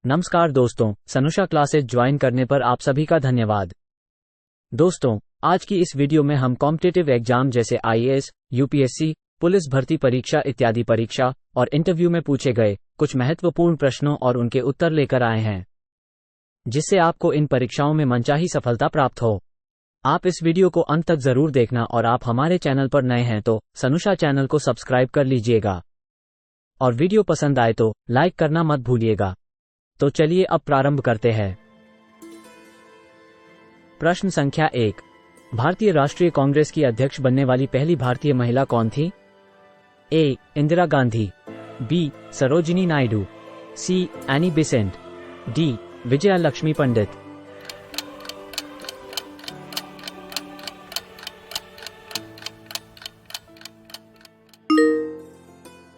नमस्कार दोस्तों, सनुषा classes join करने पर आप सभी का धन्यवाद। दोस्तों, आज की इस वीडियो में हम कॉम्पिटिटिव एग्जाम जैसे आईएएस, यूपीएससी, पुलिस भर्ती परीक्षा इत्यादि परीक्षा और इंटरव्यू में पूछे गए कुछ महत्वपूर्ण प्रश्नों और उनके उत्तर लेकर आए हैं, जिससे आपको इन परीक्षाओं में मनचाही सफलता प्राप्त हो। आप इस वीडियो को अंत तक जरूर देखना और आप हमारे चैनल पर नए हैं तो सनुषा चैनल को सब्सक्राइब कर लीजिएगा और वीडियो पसंद आए तो लाइक करना मत भूलिएगा। तो चलिए अब प्रारंभ करते हैं। प्रश्न संख्या 1। भारतीय राष्ट्रीय कांग्रेस की अध्यक्ष बनने वाली पहली भारतीय महिला कौन थी? A. Indira Gandhi, B. Sarojini Naidu, C. Annie Besant, D. Vijaya Lakshmi Pandit.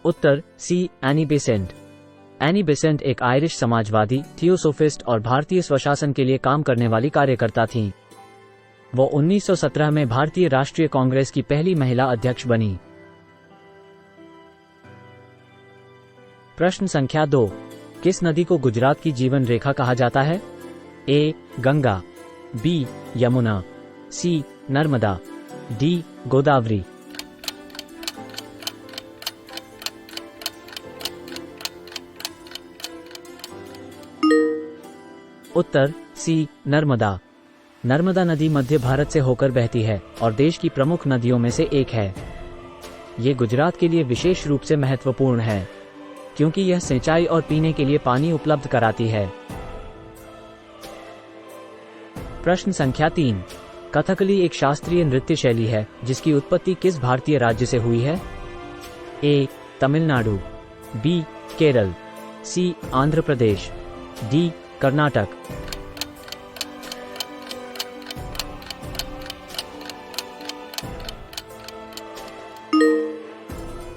उत्तर C. Annie Besant. Annie Besant एक आयरिश समाजवादी, थियोसोफिस्ट और भारतीय स्वशासन के लिए काम करने वाली कार्यकर्ता थीं। वो 1917 में भारतीय राष्ट्रीय कांग्रेस की पहली महिला अध्यक्ष बनी। प्रश्न संख्या 2। किस नदी को गुजरात की जीवन रेखा कहा जाता है? ए. गंगा, बी. यमुना, सी. नर्मदा, डी. गोदावरी। उत्तर सी. नर्मदा। नर्मदा नदी मध्य भारत से होकर बहती है और देश की प्रमुख नदियों में से एक है। ये गुजरात के लिए विशेष रूप से महत्वपूर्ण है क्योंकि यह सिंचाई और पीने के लिए पानी उपलब्ध कराती है। प्रश्न संख्या 3। कथकली एक शास्त्रीय नृत्य शैली है जिसकी उत्पत्ति किस भारतीय राज्य से हुई है? ए. तमिलनाडु, बी. केरल, सी. आंध्र प्रदेश, डी. कर्नाटक।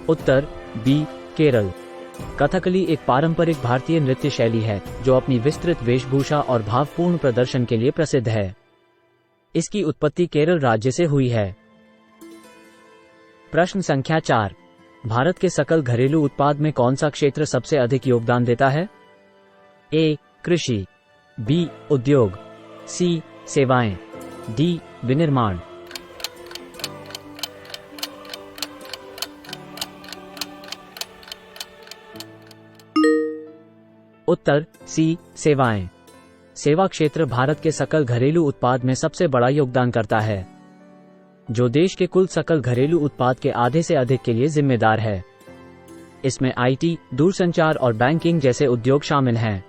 उत्तर बी. केरल। कथकली एक पारंपरिक भारतीय नृत्य शैली है जो अपनी विस्तृत वेशभूषा और भावपूर्ण प्रदर्शन के लिए प्रसिद्ध है। इसकी उत्पत्ति केरल राज्य से हुई है। प्रश्न संख्या 4। भारत के सकल घरेलू उत्पाद में कौन सा क्षेत्र सबसे अधिक योगदान देता है? ए. कृषि, बी. उद्योग, सी. सेवाएं, डी. विनिर्माण। उत्तर सी. सेवाएं। सेवा क्षेत्र भारत के सकल घरेलू उत्पाद में सबसे बड़ा योगदान करता है, जो देश के कुल सकल घरेलू उत्पाद के आधे से अधिक के लिए जिम्मेदार है। इसमें आईटी, दूरसंचार और बैंकिंग जैसे उद्योग शामिल हैं।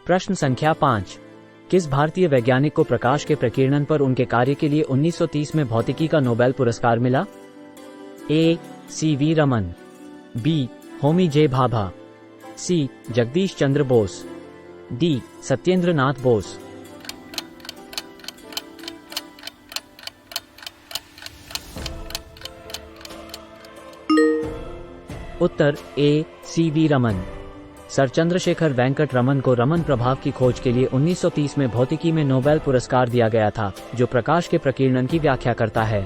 प्रश्न संख्या 5। किस भारतीय वैज्ञानिक को प्रकाश के प्रकीर्णन पर उनके कार्य के लिए 1930 में भौतिकी का नोबेल पुरस्कार मिला? ए. सी.वी. रमन, बी. होमी जे. भाभा, सी. जगदीश चंद्र बोस, डी. सत्येंद्र नाथ बोस। उत्तर ए. सी.वी. रमन। सर चंद्रशेखर वेंकट रमन को रमन प्रभाव की खोज के लिए 1930 में भौतिकी में नोबेल पुरस्कार दिया गया था, जो प्रकाश के प्रकीर्णन की व्याख्या करता है।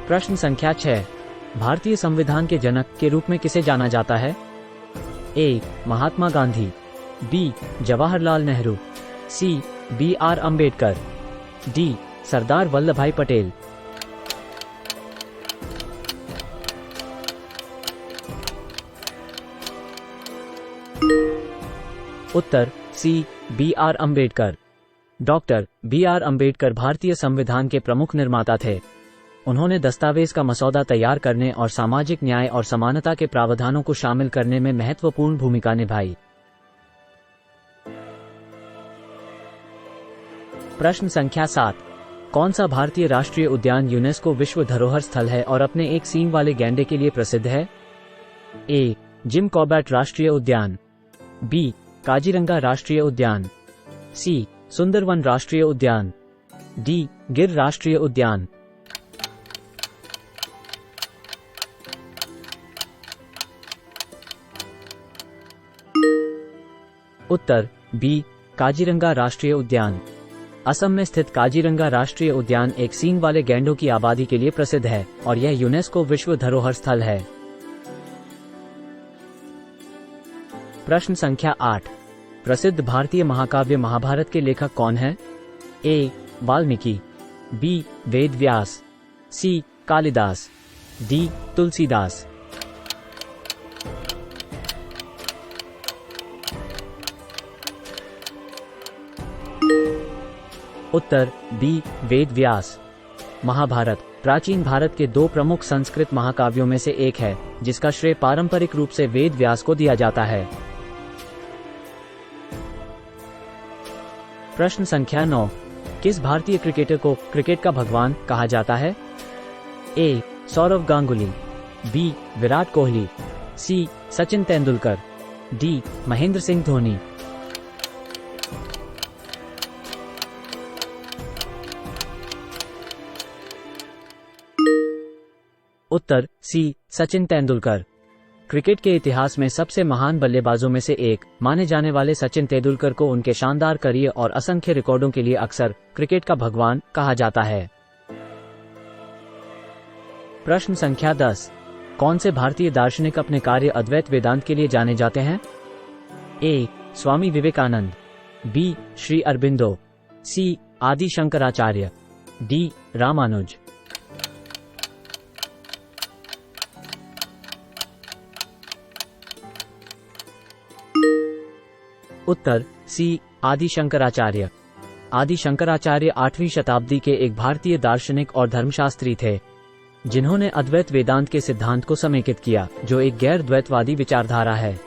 प्रश्न संख्या 6। भारतीय संविधान के जनक के रूप में किसे जाना जाता है? A. Mahatma Gandhi, B. Jawaharlal Nehru, C. B R. Ambedkar, D. Sardar Vallabhbhai Patel. उत्तर C. B R. Ambedkar. Doctor B R. Ambedkar भारतीय संविधान के प्रमुख निर्माता थे। उन्होंने दस्तावेज का मसौदा तैयार करने और सामाजिक न्याय और समानता के प्रावधानों को शामिल करने में महत्वपूर्ण भूमिका निभाई। प्रश्न संख्या 7। कौन सा भारतीय राष्ट्रीय उद्यान यूनेस्को विश्व धरोहर स्थल है और अपने एक सींग वाले गैंडे के लिए प्रसिद्ध है? ए. जिम कॉर्बेट राष्ट्रीय उद्यान, बी. काजीरंगा राष्ट्रीय उद्यान, सी. सुंदरवन राष्ट्रीय उद्यान, डी. गिर राष्ट्रीय उद्यान। उत्तर बी. काजीरंगा राष्ट्रीय उद्यान। असम में स्थित काजीरंगा राष्ट्रीय उद्यान एक सींग वाले गैंडों की आबादी के लिए प्रसिद्ध है और यह यूनेस्को विश्व धरोहर स्थल है। प्रश्न संख्या 8। प्रसिद्ध भारतीय महाकाव्य महाभारत के लेखक कौन है? ए. वाल्मीकि, बी. वेद व्यास, सी. कालिदास, डी. तुलसीदास। उत्तर बी. वेद व्यास। महाभारत प्राचीन भारत के दो प्रमुख संस्कृत महाकाव्यों में से एक है, जिसका श्रेय पारंपरिक रूप से वेद व्यास को दिया जाता है। प्रश्न संख्या 9। किस भारतीय क्रिकेटर को क्रिकेट का भगवान कहा जाता है? ए. सौरव गांगुली, बी. विराट कोहली, सी. सचिन तेंदुलकर, डी. महेंद्र सिंह धोनी। उत्तर सी. सचिन तेंदुलकर। क्रिकेट के इतिहास में सबसे महान बल्लेबाजों में से एक माने जाने वाले सचिन तेंदुलकर को उनके शानदार करियर और असंख्य रिकॉर्डों के लिए अक्सर क्रिकेट का भगवान कहा जाता है। प्रश्न संख्या 10। कौन से भारतीय दार्शनिक अपने कार्य अद्वैत वेदांत के लिए जाने जाते हैं? ए. स्वामी विवेकानंद, बी. श्री अरबिंदो, सी. आदि शंकराचार्य, डी. रामानुज। उत्तर सी. आदि शंकराचार्य। आदि शंकराचार्य 8वीं शताब्दी के एक भारतीय दार्शनिक और धर्मशास्त्री थे, जिन्होंने अद्वैत वेदांत के सिद्धांत को समेकित किया, जो एक गैर द्वैतवादी विचारधारा है।